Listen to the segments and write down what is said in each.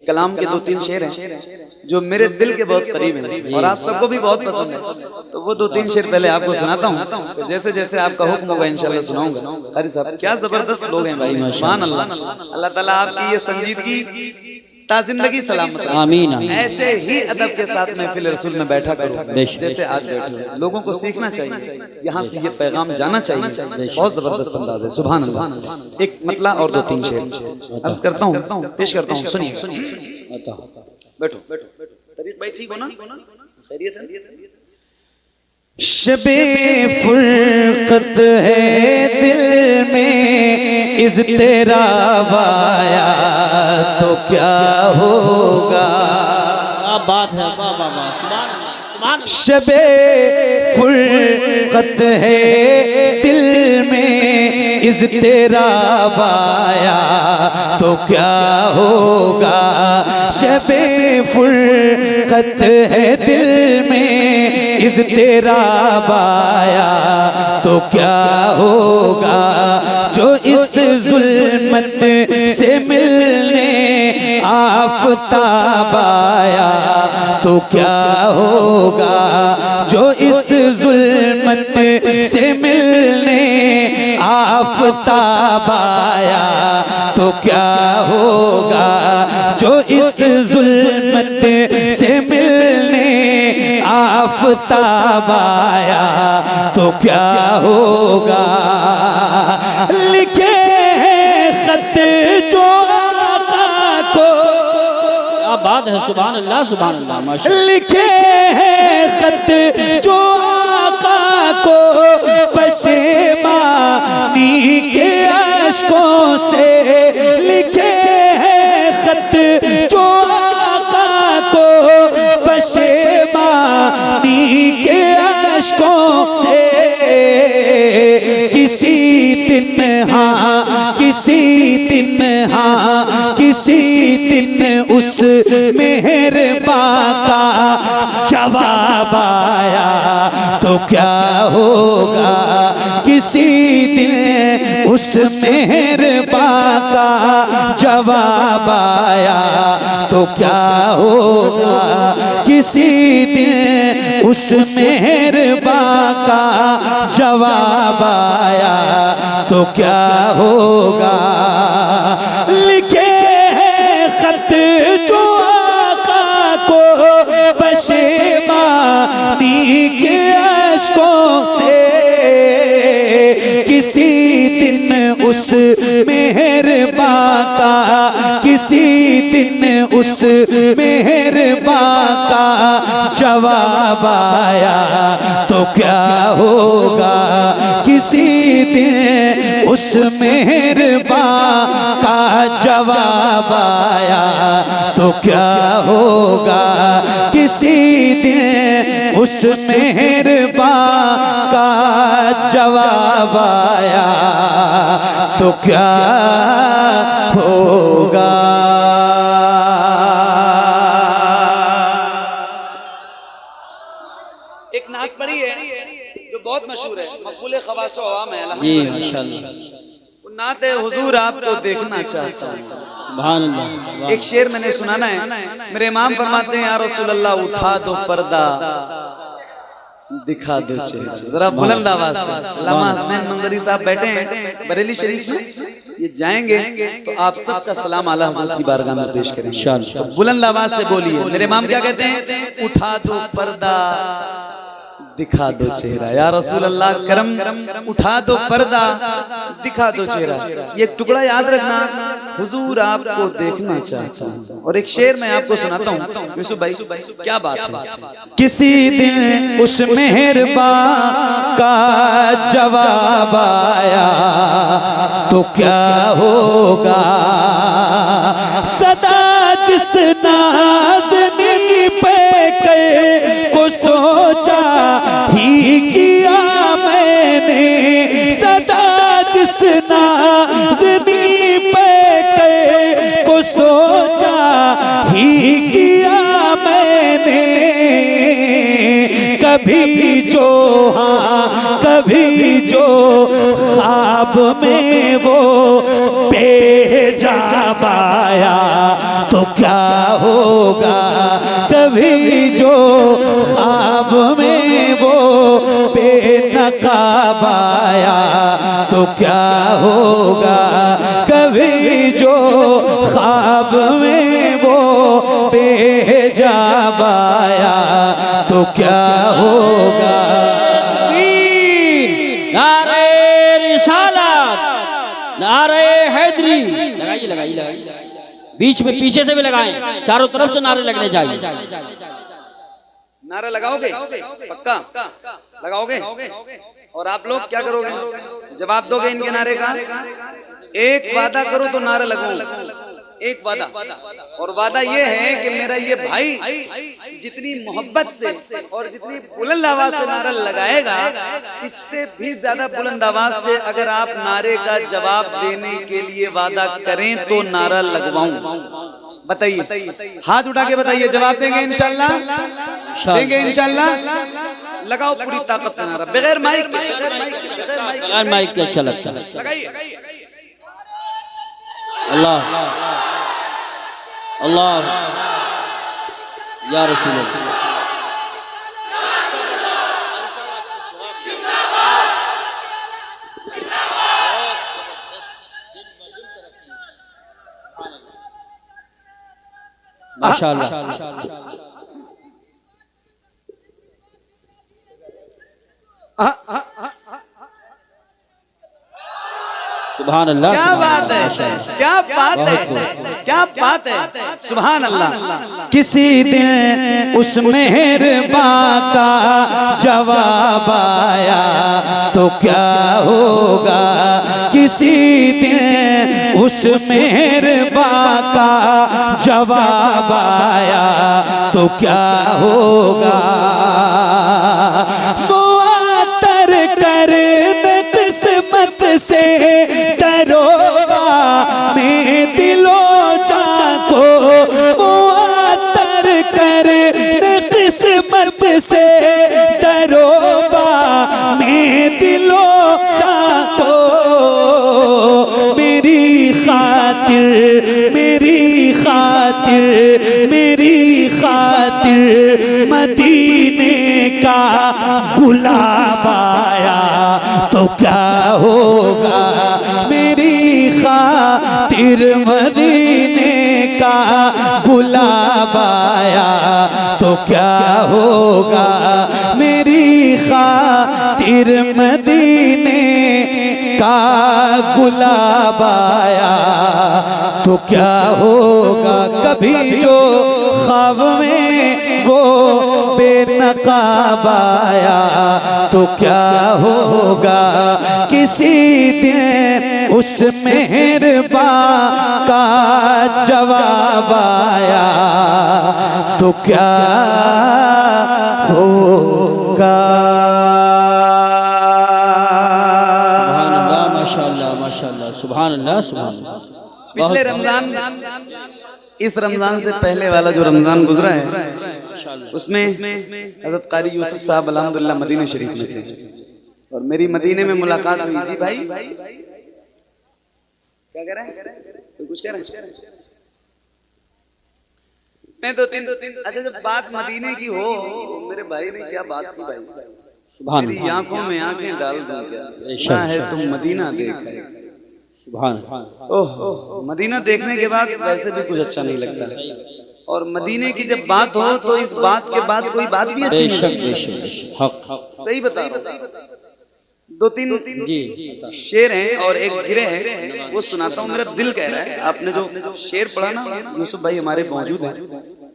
कलाम के 2-3 शेर हैं जो मेरे दिल के बहुत करीब हैं और आप सबको भी बहुत पसंद है, तो वो 2-3 शेर पहले आपको सुनाता हूँ। तो जैसे जैसे आपका हुक्म होगा इंशाल्लाह सुनाऊंगा। अरे साहब क्या जबरदस्त लोग हैं भाई, सुभान अल्लाह। अल्लाह ताला आपकी ये संजीदगी जिंदगी सलामत आमीन। ऐसे ही अदब के साथ महफिल रसूल में बैठा करो जैसे आज बैठे हो। लोगों को सीखना चाहिए, यहाँ से ये पैगाम जाना चाहिए। बहुत जबरदस्त अंदाज है, सुभान अल्लाह। एक मतला और 2-3 शेर अर्ज करता हूँ, पेश करता हूँ, सुनिए। बैठो बैठो तरीक भाई, ठीक हो ना? खैरियत है? शबे फुरकत है दिल में, इस तेरा वाया तो क्या होगा। क्या बात है, वाह वाह वाह, सुभान अल्लाह। शबे फुरकत है दिल में, इस तेरा वाया तो क्या होगा। शबे फुरकत है दिल में, इस तेरा वाया तो क्या होगा। जो इस जुल्मत से मिलने आफताब आया तो क्या होगा। जो इस जुल्मत से मिलने आफताब आया तो क्या होगा। जो इस जुल्मत से मिलने आफताब आया तो क्या होगा। लिखे हैं खत जो आका को, क्या बात है, सुभान अल्लाह सुभान अल्लाह, माशाअल्लाह। लिखे हैं खत जो आका को पशेमानी के अश्कों से। लिखे हैं खत जो आका को पशेमानी के अश्कों से। किसी दिन हाँ, किसी दिन हाँ, किसी दिन उस मेहरबान का जवाब आया तो क्या होगा। किसी दिन उस मेहरबान का जवाब आया तो क्या होगा। किसी दिन उस मेहरबान का जवाब आया तो क्या होगा। लिखे हैं खत जो आका को पशेमानी के अश्कों से। किसी दिन उस मेहरबान का, किसी दिन उस मेहरबान का जवाब आया तो क्या होगा। किसी दिन उस मेहरबान का जवाब आया तो क्या होगा। किसी दिन उस मेहरबान का जवाब आया तो क्या होगा। एक नात पढ़ी है जो बहुत मशहूर है, मकबूल खवासो अवाम है जी माशाअल्लाह। वो नात है हुजूर आपको देखना चाहता हूँ। सुभान अल्लाह। एक शेर मैंने सुनाना है। मेरे इमाम फरमाते हैं या रसूल अल्लाह उठा दो पर्दा दिखा दो चेहरा। जरा बुलंद आवाज से। अल्लामा हसनैन मंजरी साहब बैठे हैं बरेली शरीफ में, ये जाएंगे तो आप सबका सलाम आला हज़रत की बारगाह में पेश करेंगे इंशाअल्लाह। तो बुलंद आवाज से बोलिए। मेरे इमाम क्या कहते हैं? उठा दो पर्दा दिखा दो चेहरा। या रसूल अल्लाह करम उठा दो पर्दा दिखा दो चेहरा। ये एक टुकड़ा याद रखना, हुजूर आपको देखना चाहता हूँ। और एक शेर मैं आपको सुनाता हूँ यूसुफ भाई, क्या बात है। किसी दिन उस मेहरबान का जवाब आया तो क्या होगा। सदा जिस नाज़नी पे को सोचा ही किया मैंने। सदा जिस नाज़नी पे को सोचा ही किया मैंने। कभी जो हाँ कभी जो ख्वाब में वो बेहिजाब आया तो क्या होगा, कभी जो ख्वाब में वो बेनकाब आया तो क्या होगा, कभी जो ख्वाब में वो बेहिजाब आया तो क्या होगा। नारे रिसालत, नारे हैदरी, लगाइए लगाइए लगाइए, बीच में पीछे से भी लगाएं, चारों तरफ से नारे लगने चाहिए। नारा लगाओगे? पक्का लगाओगे? और आप लोग क्या करोगे? जवाब दोगे इनके नारे का? एक वादा करो तो नारा लगाऊं, एक वादा। और वादा ये है कि मेरा ये भाई जितनी मोहब्बत से और जितनी बुलंद आवाज से नारा लगाएगा, इससे भी ज्यादा बुलंद आवाज से अगर आप नारे का जवाब देने के लिए वादा करें तो नारा लगवाऊं। बताइए, हाथ उठा के बताइए, जवाब देंगे इंशाल्लाह? देंगे इंशाल्लाह? लगाओ पूरी ताकत से नारा, बगैर माइक के, बगैर माइक के अच्छा लगता है। लगाइए। अल्लाह अल्लाह या रसूल अल्लाह। माशाअल्लाह। सुभान अल्लाह, क्या बात है, क्या बात है, क्या बात है, सुभान अल्लाह। किसी दिन उस मेहरबां का जवाब आया तो क्या होगा, किसी दिन उस मेहरबां का जवाब आया तो क्या होगा। मुअत्तर करने किस्मत से दरोबा में दिलो जान को, मुअत्तर करने किस्मत से दरोबा में दिलो जान को, मेरी खातिर मेरी खातिर मेरी खातिर मदीने का गुलाब आया तो क्या होगा, मेरी खातिर मदीने का गुलाब आया तो क्या होगा, मेरी खातिर मदीने का गुलाब आया तो क्या होगा, कभी जो ख्वाब में वो बेनकाब आया तो क्या होगा, किसी दिन उस मेहरबां का जवाब आया तो क्या होगा। माशाअल्लाह माशाअल्लाह, सुभान अल्लाह सुभान अल्लाह। पिछले रमजान, इस रमजान से पहले वाला जो रमजान गुजरा है, उसमें हज़रत कारी यूसुफ साहब अल्हम्दुलिल्लाह मदीना शरीफ में थे और मेरी मदीने में मुलाकात हुई। जी भाई क्या कह रहे हैं? तो कुछ कह रहे हैं? मैं दो तीन अच्छा, जब बात मदीने की हो, मेरे भाई ने क्या बात की भाई, मेरी आंखों में आंखें डाल दूं क्या, सुना है तुम मदीना देखा। ओह, मदीना देखने के बाद वैसे भी कुछ अच्छा नहीं लगता, और मदीने की जब बात हो तो इस बात के बाद कोई बात भी अच्छी नहीं लगती। सही बता रहा हूं। दो तीन शेर हैं और एक गिरे हैं, वो सुनाता हूँ। मेरा दिल कह रहा है, आपने जो शेर पढ़ा ना, यूसुफ भाई हमारे मौजूद हैं,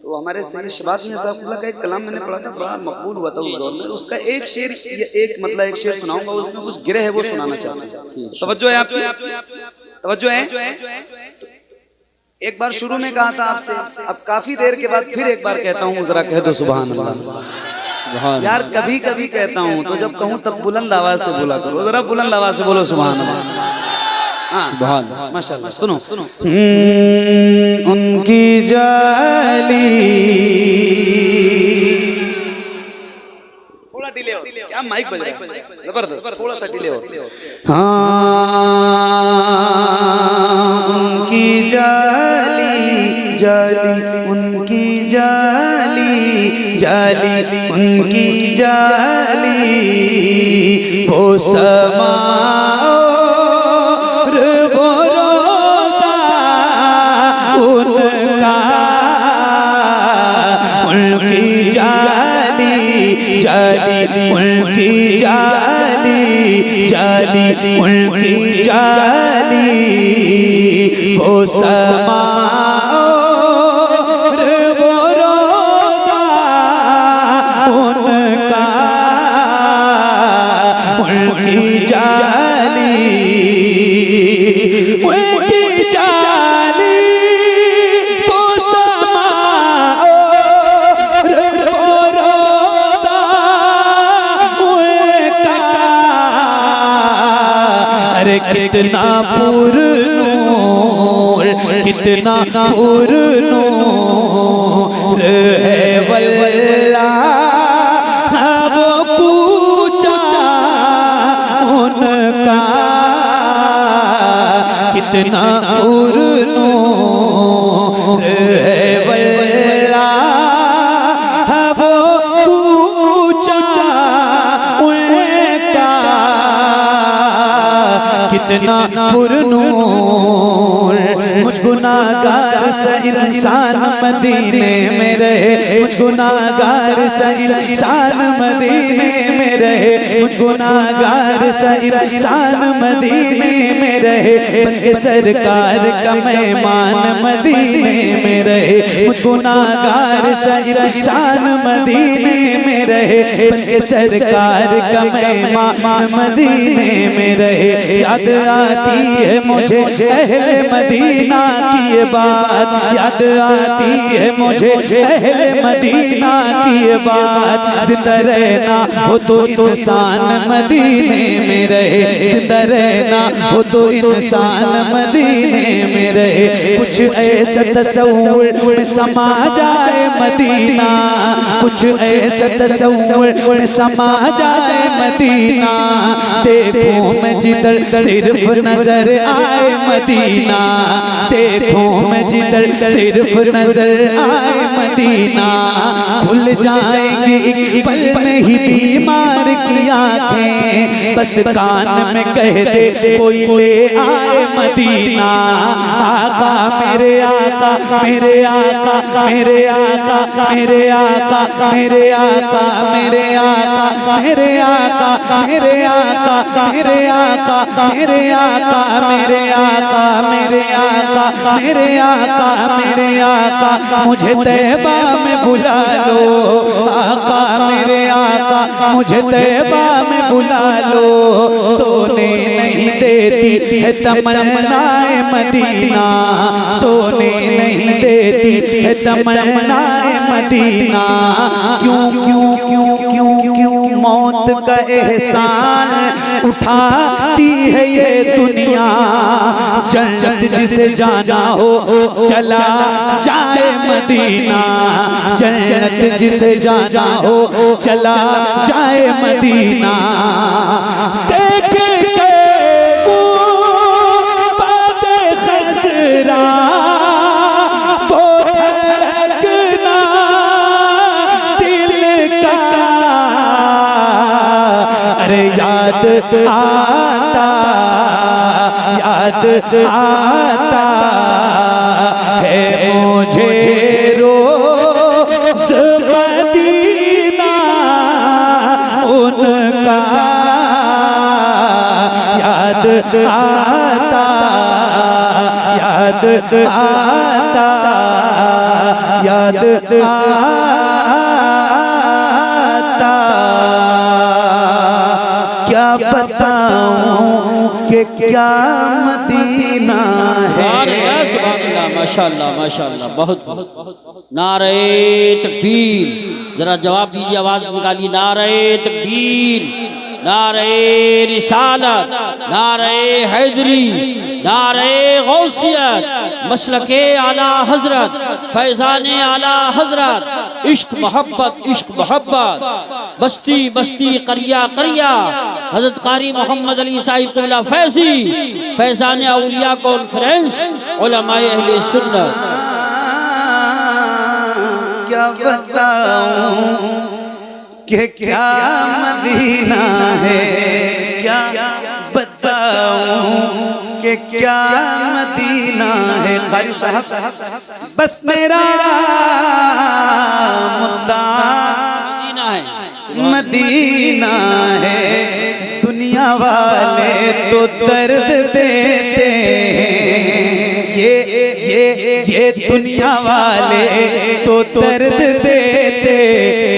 तो हमारे सैयद शबाब मियां साहब का एक कलाम मैंने पढ़ा था, बड़ा मकबूल हुआ था उस दौर में। उसका एक शेर, एक शेर सुनाऊंगा, उसमें कुछ गिरे है, वो सुनाना चाहता हूँ। तवज्जो है आपकी? तवज्जो है? एक बार शुरू में कहा था आपसे, अब काफी देर के बाद फिर एक बार कहता हूँ, जरा कह दो सुभान अल्लाह। यार कभी कभी कहता हूँ, तो जब कहूँ तब बुलंद आवाज से बोला करो, जरा बुलंद आवाज से बोलो सुभान अल्लाह। हाँ माशाअल्लाह। सुनो उनकी जाली, थोड़ा डिले हो, क्या माइक बज रहा है, जबरदस्त, थोड़ा सा डिले हो। उनकी जाली जाली उनकी जाली जाली उनकी जाली वो समा और वो रोज़ा उनका, उनकी जाली जाली उनकी जाली जाली उनकी जाली वो समा और वो रोज़ा उनका, उनकी जाली उनकी जाली वो समा और वो रोज़ा उनका। अरे कितना पुरनूर कितना पुरनूर है वल्लाह वो कूचा उनका, कितना पुरनूर है वल्लाह वो कूचा उनका, कितना पुरनूर। मुझ गुनाहगार सा इंसान मदीने में रहे, मुझ गुनाहगार सा इंसान मदीने में रहे, मुझ गुनाहगार सा इंसान मदीने में रहे, बनके सरकार का मेहमान मदीने में रहे, मुझ गुनाहगार सा इंसान मदीने में रहे, बनके सरकार का मेहमान मदीने में रहे। याद आती है मुझे अहले मदीना की ये बात, याद आती है मुझे अहले मदीना की ये बात। जिंदा रहना हो तो इंसान मदीने में रहे, जिंदा रहना हो तो इंसान मदीने में रहे। कुछ ऐसा तसव्वुर में समा जाए मदीना, कुछ ऐसा तसव्वुर में समा जाए मदीना, देखूं मैं जिधर सिर्फ नजर आए मदीना, देखूं मैं जिधर सिर्फ नजर आए मदीना, खुल जाएंगी एक पल में ही बीमार की आंखें, बस कान में कह दे कोई ले आए मदीना। आका मेरे आका मेरे आका मेरे आका मेरे आका मेरे आका मेरे आका मेरे आका मेरे आका मेरे आका मेरे आका मेरे आका मेरे आका मेरे आका मेरे आका, मुझे तैबा में बुला लो आका मेरे आका, मुझे तैबा में बुला लो। सोने नहीं देती है तमन्नाए मदीना, सोने नहीं देती है तमन्नाए मदीना। क्यों क्यों क्यों क्यों क्यों मौत का एहसान उठाती है ये दुनिया, जन्नत जिसे जाना हो चला जाए मदीना, जन्नत जिसे जाना हो चला जाए मदीना। देखे के गुंबद खज़रा वो धड़कना दिल का, अरे याद आता याद आता है मुझे रोज़ मदीना उनका, याद आता याद आता याद आता। क्या बताऊं कि क्या मदीना है। माशाअल्लाह माशाअल्लाह, बहुत नारे तकबीर। जरा जवाब दीजिए, आवाज निकालिए, नारे तकबीर नारे रिसालत, नारे हैदरी, नारे गौसियत, मसलके आला हजरत, फैजाने आला हजरत, इश्क मोहब्बत, इश्क मोहब्बत, बस्ती बस्ती, करिया करिया, हजरत कारी मोहम्मद अली साहिब क़िबला फैजी, फैजाने औलिया कॉन्फ्रेंस, उलमाए अहले सुन्नत। क्या बताऊं कि क्या मदीना है, क्या बताऊं कि क्या मदीना है। कारी साहब बस मेरा मुद्दा मदीना है, दुनिया वाले तो दर्द देते हैं, ये दुनिया वाले तो दर्द देते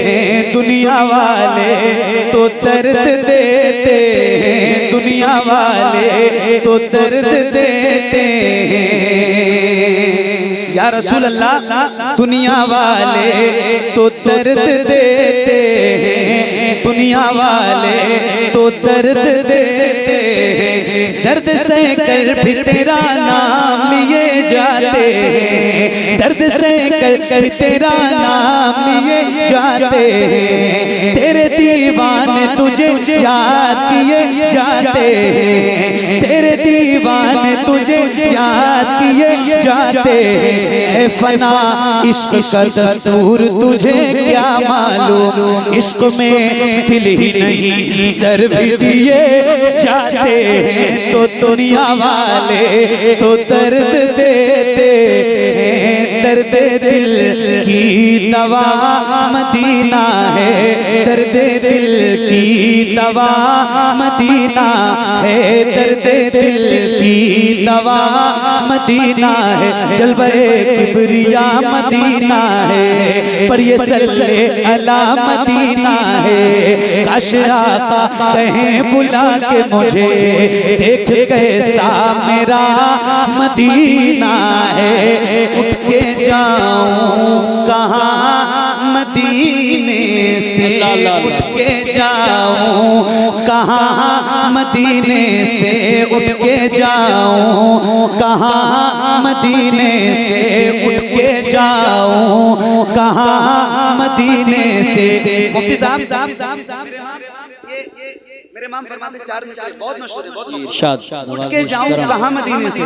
हैं, दुनिया वाले तो दर्द देते हैं, दुनिया वाले तो दर्द देते हैं। या रसूल अल्लाह दुनिया वाले तो दर्द देते हैं, दुनिया वाले तो दर्द देते हैं, दर्द से कर भी तेरा नाम लिए जाते हैं, दर्द से कर भी तेरा नाम लिए जाते हैं, तेरे दीवाने तुझे याद किए जाते हैं, तेरे दीवाने तुझे याद किए जाते हैं। ऐ फना इश्क का दस्तूर तुझे क्या मालूम, इश्क में दिल ही नहीं सर भी दिए जाते हैं, तो दुनिया वाले तो दर्द देते हैं, दर्द दिल की दवा मदीना है, दर्द दिल की दवा मदीना है, दर्द दिल की दवा मदीना है, जलवे किबरिया मदीना है, पर ये सल्ले अला मदीना है। काश आका कहें बुला के मुझे, देख कैसा मेरा मदीना है, उठ के जाऊं कहाँ मदीने से, उठ के जाऊं कहाँ मदीने से, उठ के जाऊं कहाँ मदीने से, उठ के जाऊं कहाँ मदीने से। मुफ्ती साहब मेरे इमाम फरमाते चार मसले बहुत मशहूर है, बहुत इरशाद, उठ के जाऊं कहाँ मदीने से।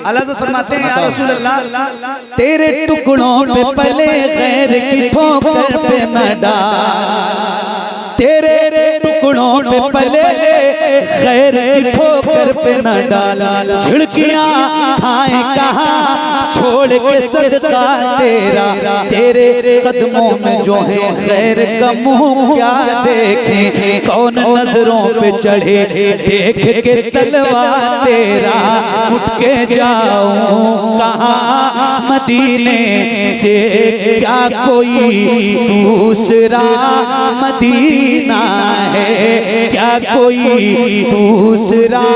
अल्लाह तो फरमाते हैं या रसूल अल्लाह तेरे टुकड़ों पे पले खैर की ठोकर पे न डाल, तेरे टुकड़ों पे पले खैर की ठोकर पे न डाल, झिड़कियां खाए कहाँ छोड़ के सदका तेरा, तेरे कदमों में जो है खैर का मुंह क्या देखें, कौन नजरों पे चढ़े देख के तलवा तेरा, उठ के जाऊं कहाँ मदीने से, क्या कोई दूसरा मदीना है, क्या कोई दूसरा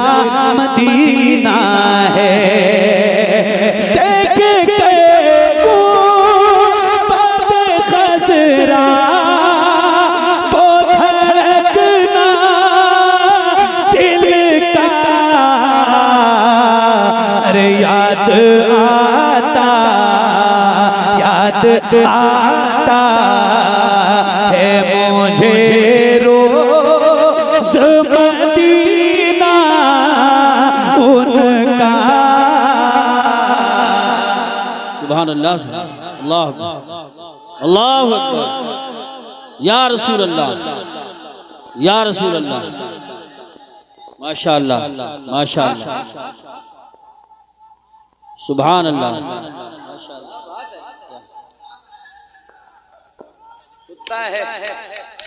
मदीना है। देख के गुंबद खज़रा वो धड़कना दिल का, अरे याद आता है मुझे रोज़ मदीना उनका। सुभान अल्लाह, अल्लाह अल्लाहु अकबर, या रसूल अल्लाह, या रसूल अल्लाह, माशाअल्लाह माशाअल्लाह, सुभान अल्लाह,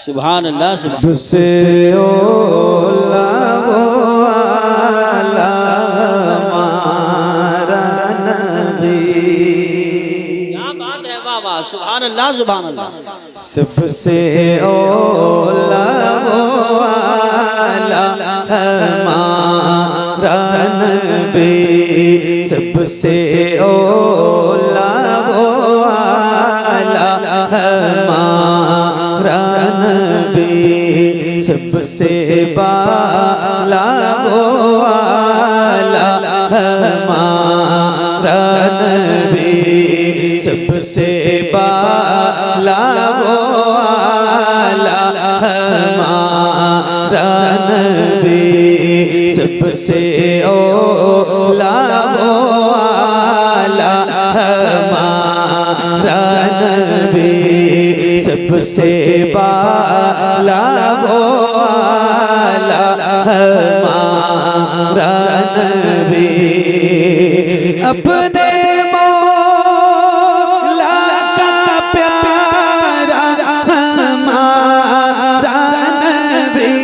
सुभान अल्लाह, से ओला वो आला हमारा नबी, क्या बात है, वाह वाह, सुभान अल्लाह, सुभान अल्लाह। सबसे ओला वो आला हमारा नबी, सबसे ओला वो आला हमारा नबी, सब सबसे बाला वो आला हमारा नबी, सबसे बाला वो आला हमारा नबी, सबसे ओला वो आला हमारा नबी, सबसे बाला वो आला हमारा नबी। अपने मौला का प्यारा हमारा नबी,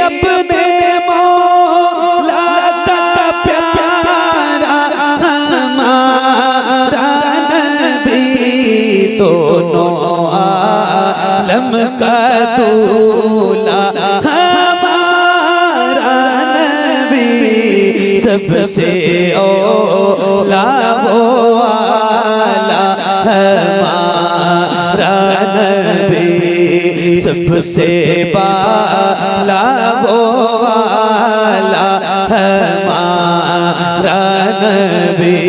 अपने मौला का प्यारा हमारा नबी, दोनों आलम का दूल्हा हमारा नबी, सबसे ओला वो आला हमारा नबी, सबसे बाला वो आला हमारा नबी।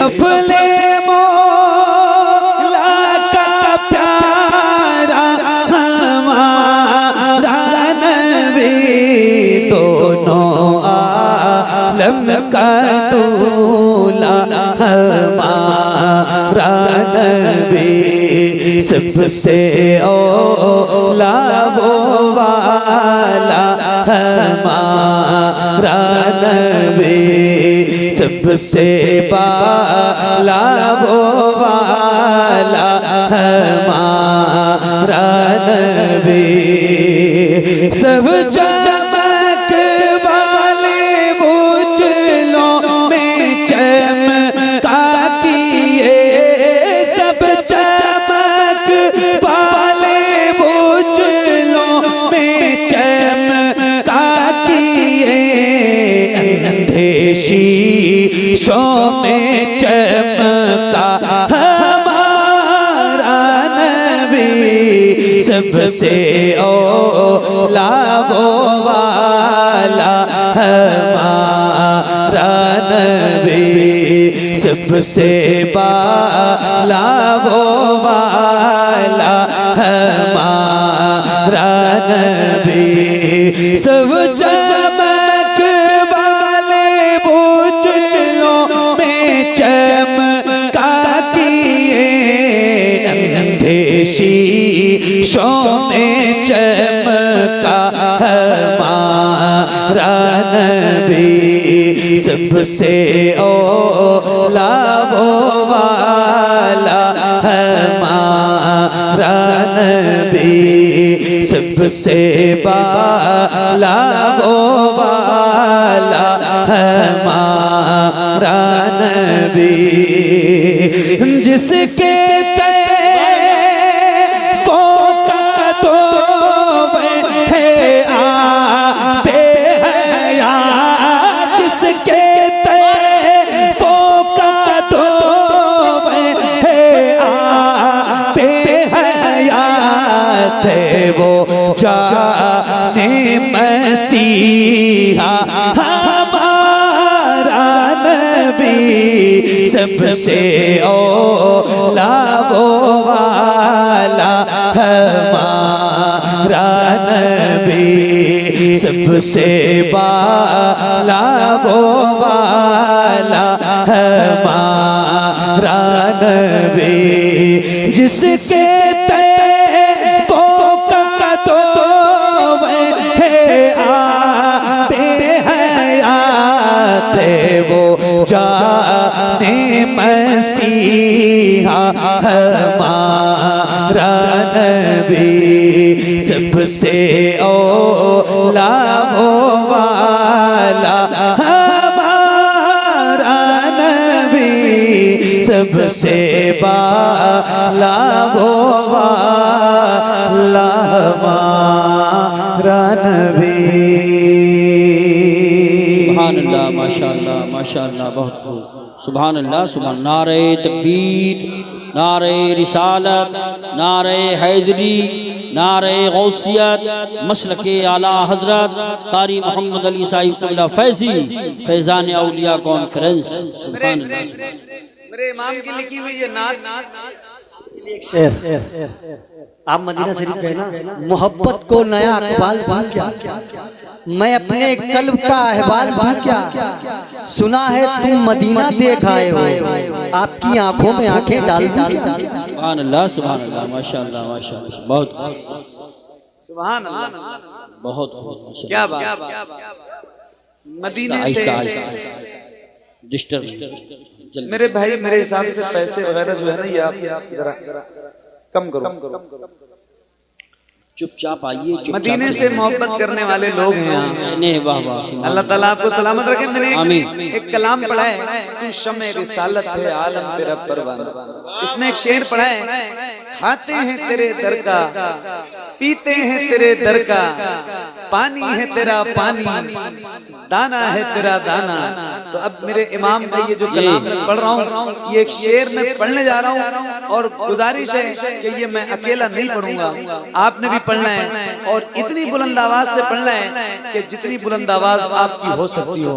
अपने मौला का प्यारा हमारा नबी, दोनों आलम का दूल्हा हमारा नबी, सबसे ओला वो वाला हमारा नबी, सबसे बाला वो वाला हमारा नबी। सब चमक वाले उजलों में चमका किए, सब चमक वाले उजलों में चमका किए, अंधे शीशों में चमका हमारा नबी, सबसे ओला वो वाला हमारा नबी, सबसे बाला वो वाला हमारा नबी। सब चमक वाले उजलों में चमका किए, अंधे शीशों में चमका हमारा नबी, सबसे ओला वो वाला हमारा नबी, सबसे बाला वो वाला हमारा नबी। जिसके वो जाने मसीहा हमारा नबी, सबसे ओला वो वाला हमारा नबी, सबसे बाला वो वाला हमारा नबी। जिसके वो जाने मसीहा हमारा नबी, सबसे ओला वो वाला हमारा नबी, सबसे बाला वो वाला हमारा नबी। सुभान अल्लाह, माशाअल्लाह माशाअल्लाह, बहुत खूब, सुभान अल्लाह सुभान। नारे तकबीर, नारे रिसालत, नारे हैदरी, नारे गौसियत मसलके आला हजरत कारी मोहम्मद अली साहिब क़िबला फैजी फैज़ान औलिया कॉन्फ्रेंस। सुभान अल्लाह। मेरे इमाम की लिखी हुई ये नात एक शेर आप मदीना शरीफ गए ना, मोहब्बत को नया अहवाल भूल क्या, मैं अपने कल्ब का अहवाल भूल क्या, सुना है तुम मदीना देख आए हो, आपकी आंखों में आंखें डाल दी। सुभान अल्लाह, सुभान अल्लाह, माशाअल्लाह, माशाअल्लाह, बहुत सुभान अल्लाह, बहुत क्या बात। मदीने से डिस्टर्ब मेरे भाई, मेरे हिसाब से पैसे वगैरह जो है ना, ये आप जरा कम करो, चुपचाप आइए। मदीने से मोहब्बत करने वाले लोग हैं यहाँ। वाह वाह, अल्लाह ताला आपको सलामत रखे। मैंने आमीन। एक कलाम पढ़ा है, तू शम्मे रिसालत है आलम तेरा परवाना। इसमें एक शेर पढ़ा है, खाते हैं तेरे दर का, पीते हैं तेरे दर का, पानी है तेरा पानी, दाना है तेरा दाना। तो अब मेरे इमाम का ये जो कलाम मैं पढ़ रहा हूँ, ये एक शेर में पढ़ने जा रहा हूँ, और गुजारिश है कि ये मैं अकेला नहीं पढ़ूंगा, आपने भी पढ़ना है, और इतनी बुलंद आवाज से पढ़ना है कि जितनी बुलंद आवाज आपकी हो सकती हो,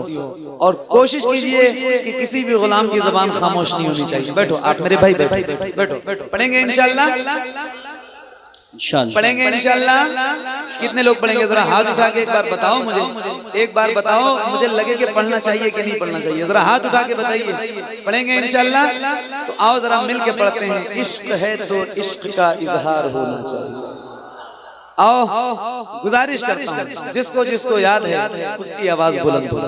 और कोशिश कीजिए कि किसी भी गुलाम की जबान खामोश नहीं होनी चाहिए। बैठो आप मेरे भाई, बैठो, पढ़ेंगे इंशाल्लाह, पढ़ेंगे इंशाल्लाह। कितने लोग पढ़ेंगे? जरा हाथ उठा के एक बार बताओ मुझे, एक बार बताओ, मुझे लगे कि पढ़ना चाहिए कि नहीं पढ़ना चाहिए, जरा हाथ उठा के बताइए। पढ़ेंगे इंशाल्लाह? तो आओ जरा मिल के पढ़ते हैं। इश्क है तो इश्क का इजहार होना चाहिए। आओ, गुजारिश करता हूँ, जिसको जिसको याद है उसकी आवाज बुलंद हो।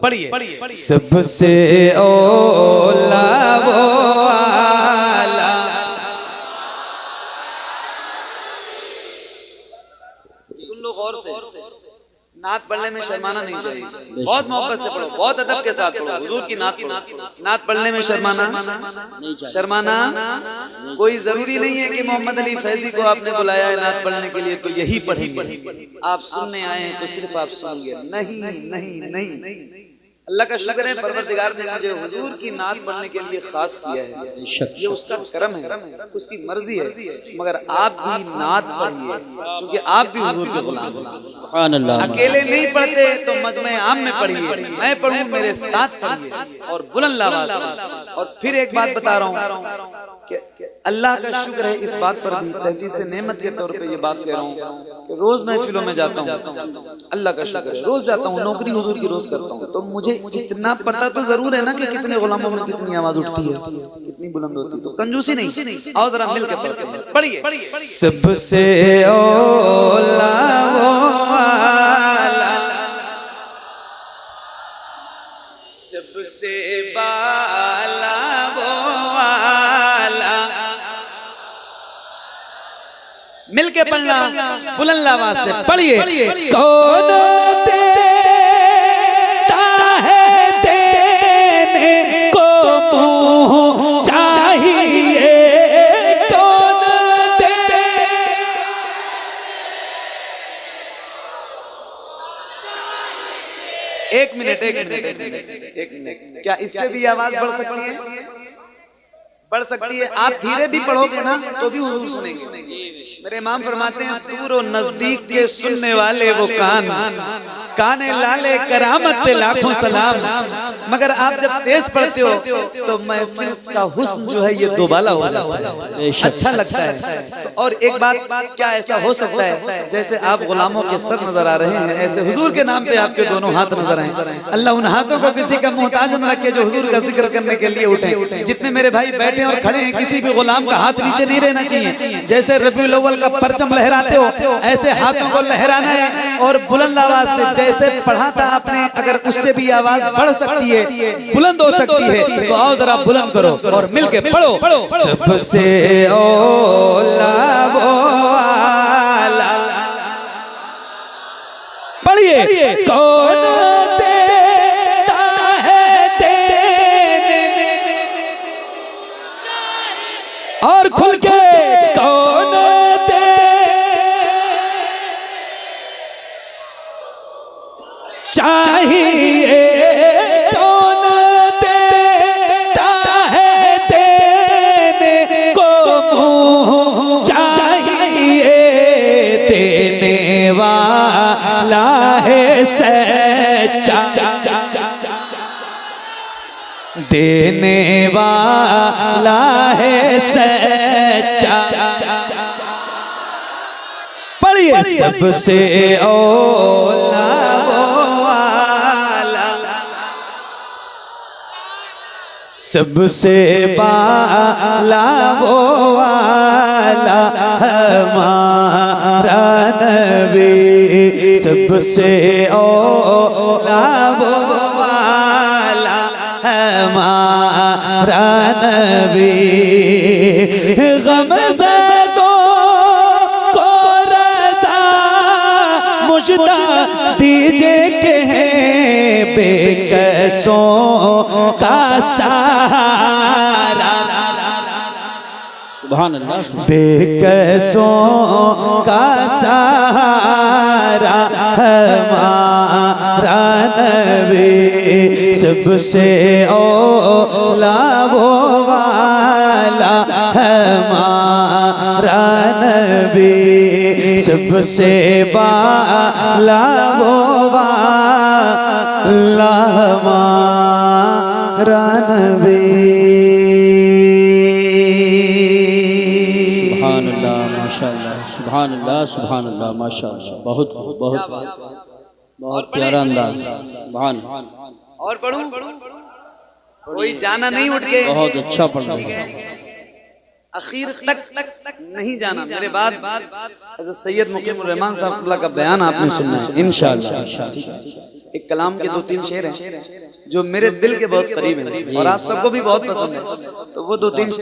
पढ़िए। सबसे औला वो आला, सुन लो गौर से, नात पढ़ने में शर्माना नहीं चाहिए। बहुत मोहब्बत से पढ़ो, बहुत अदब के साथ पढ़ो। हुजूर की नात पढ़ने में शर्माना कोई जरूरी नहीं है कि मोहम्मद अली फैजी को आपने बुलाया है नात पढ़ने के लिए तो यही पढ़ेंगे। आप सुनने आए हैं तो सिर्फ आप सुनेंगे। नहीं नहीं नहीं, अल्लाह का शुक्र है, परवरदिगार ने मुझे हुजूर की नात पढ़ने के लिए खास किया है। ये उसका करम है, उसकी मर्जी है। मगर आप भी नात पढ़िए, क्योंकि आप भी हुजूर के गुलाम हैं। अकेले नहीं पढ़ते तो मजमे आम में पढ़िए, मैं पढ़ूं मेरे साथ पढ़िए, और बुलंद आवाज से। और फिर एक बात बता रहा हूँ कि अल्लाह का शुक्र है इस बात पर भी, तहदीद से नेमत के तौर पे ये बात कह रहा हूँ कि रोज महफिलों में जाता हूँ। अल्लाह का शुक्र है, रोज जाता हूँ, नौकरी हुजूर की रोज करता हूँ, तो मुझे इतना पता तो जरूर है ना कि कितने गुलामों में कितनी आवाज उठती है, कितनी बुलंद होती है। तो कंजूसी नहीं, आओ जरा मिल के पढ़ते हैं। पढ़िए। सबसे औला वो आला, सबसे बाला वो आला, मिलके पढ़ना बुलंद आवाज से। पढ़िए। कौन देता है देने को मुँह चाहिए, कौन दे। एक मिनट, क्या इससे भी आवाज बढ़ सकती है? बढ़ सकती है। आप धीरे भी पढ़ोगे ना तो भी हुजूर सुनेंगे। मेरे इमाम फरमाते हैं, दूर और नजदीक के सुनने वाले वो काने लाले करामत पे लाखों सलाम। मगर आप जब तेज पढ़ते हो तो महफिल का हुस्न जो है ये दोबाला हो जाता है, अच्छा लगता है। तो और एक बात, क्या ऐसा हो सकता है जैसे आप गुलामों के सर नजर आ रहे हैं, ऐसे हुजूर के नाम पे आपके दोनों हाथ नजर आए। अल्लाह उन हाथों को किसी का मोहताज न रखे जो हुजूर का जिक्र करने के लिए उठे। जितने मेरे भाई बैठे और खड़े हैं, किसी भी गुलाम का हाथ नीचे नहीं रहना चाहिए। जैसे रबीउल अव्वल का परचम लहराते हो, ऐसे हाथों को लहराना है, और बुलंद आवाज से जैसे पढ़ा था आपने, अगर उससे भी आवाज बढ़ सकती है, बुलंद हो सकती है, तो आओ जरा बुलंद करो और मिलके पढ़ो। सबसे औला वो आला, पढ़िए। कौन देता है देने, और खुल के कौन दे, चाहिए कौन देता है देने को मुँह चाहिए, देने वाला है सच्चा। पढ़िए सबसे औला वो वाला, सबसे बाला वो वाला हमारा नबी, सबसे औला वो वाला हमारा नबी। गमज़दों को रज़ा मुझदा दीजिए के बेकसों का सहारा, सुभान अल्लाह, बेकसों का सहारा हमारा नबी, सबसे औला वो वाला हमारा नबी, सबसे बाला वो वाला हमारा नबी। सुभान अल्लाह, माशाअल्लाह, सुभान अल्लाह, सुभान अल्लाह, माशाअल्लाह। बहुत बहुत बहुत बहुत प्यारा अंदाज। सुभान, और पढ़ूं? कोई जाना नहीं उठ के, बहुत अच्छा पढ़ रहा है। आखिर तक नहीं जाना। मेरे बाद हज़रत सैयद मुकीमुर रहमान साहब का बयान आपने सुनना है इंशाअल्लाह। एक कलाम के 2-3 शेर हैं जो मेरे दिल के बहुत करीब हैं और आप सबको भी बहुत पसंद है, तो वो 2-3